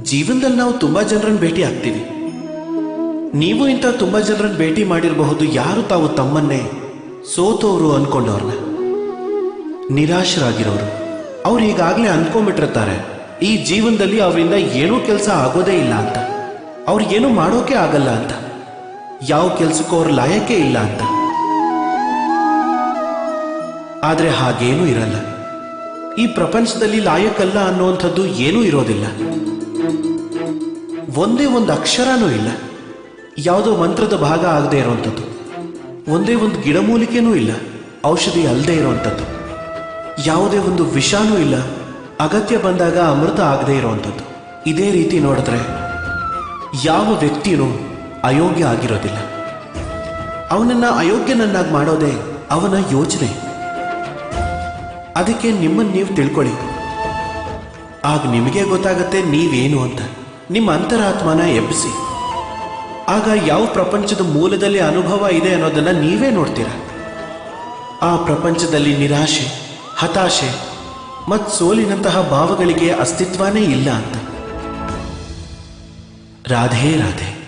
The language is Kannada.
ಜೀವನದಲ್ಲಿ ನಾವು ತುಂಬಾ ಜನರನ್ನು ಭೇಟಿ ಆಗ್ತೀವಿ. ನೀವು ಇಂಥ ತುಂಬಾ ಜನರನ್ನು ಭೇಟಿ ಮಾಡಿರಬಹುದು. ಯಾರು ತಾವು ತಮ್ಮನ್ನೇ ಸೋತೋರು ಅನ್ಕೊಂಡವ್ರನ್ನ, ನಿರಾಶರಾಗಿರೋರು. ಅವ್ರು ಈಗಾಗಲೇ ಅನ್ಕೊಂಡ್ಬಿಟ್ಟಿರ್ತಾರೆ ಈ ಜೀವನದಲ್ಲಿ ಅವರಿಂದ ಏನೂ ಕೆಲಸ ಆಗೋದೇ ಇಲ್ಲ ಅಂತ, ಅವ್ರಿಗೇನು ಮಾಡೋಕೆ ಆಗಲ್ಲ ಅಂತ, ಯಾವ ಕೆಲಸಕ್ಕೂ ಅವ್ರ ಲಾಯಕ್ಕೆ ಇಲ್ಲ ಅಂತ. ಆದರೆ ಹಾಗೇನೂ ಇರಲ್ಲ. ಈ ಪ್ರಪಂಚದಲ್ಲಿ ಲಾಯಕ್ಕಲ್ಲ ಅನ್ನುವಂಥದ್ದು ಏನೂ ಇರೋದಿಲ್ಲ. ಒಂದೇ ಒಂದು ಅಕ್ಷರನೂ ಇಲ್ಲ, ಯಾವುದೋ ಮಂತ್ರದ ಭಾಗ ಆಗದೆ ಇರೋವಂಥದ್ದು. ಒಂದೇ ಒಂದು ಗಿಡಮೂಲಿಕೆನೂ ಇಲ್ಲ, ಔಷಧಿ ಅಲ್ಲದೆ ಇರೋವಂಥದ್ದು. ಯಾವುದೇ ಒಂದು ವಿಷಾನೂ ಇಲ್ಲ, ಅಗತ್ಯ ಬಂದಾಗ ಅಮೃತ ಆಗದೆ ಇರೋವಂಥದ್ದು. ಇದೇ ರೀತಿ ನೋಡಿದ್ರೆ ಯಾವ ವ್ಯಕ್ತಿಯೂ ಅಯೋಗ್ಯ ಆಗಿರೋದಿಲ್ಲ. ಅವನನ್ನ ಅಯೋಗ್ಯನನ್ನಾಗಿ ಮಾಡೋದೇ ಅವನ ಯೋಚನೆ. ಅದಕ್ಕೆ ನಿಮ್ಮನ್ನು ನೀವು ತಿಳ್ಕೊಳ್ಳಿ. ಆಗ ನಿಮಗೆ ಗೊತ್ತಾಗತ್ತೆ ನೀವೇನು ಅಂತ. ನಿಮ್ಮ ಅಂತರಾತ್ಮನ ಎಬ್ಬಿಸಿ. ಆಗ ಯಾವ ಪ್ರಪಂಚದ ಮೂಲದಲ್ಲಿ ಅನುಭವ ಇದೆ ಅನ್ನೋದನ್ನ ನೀವೇ ನೋಡ್ತೀರ. ಆ ಪ್ರಪಂಚದಲ್ಲಿ ನಿರಾಶೆ, ಹತಾಶೆ ಮತ್ತು ಸೋಲಿನಂತಹ ಭಾವಗಳಿಗೆ ಅಸ್ತಿತ್ವನೇ ಇಲ್ಲ ಅಂತ. ರಾಧೇ ರಾಧೆ.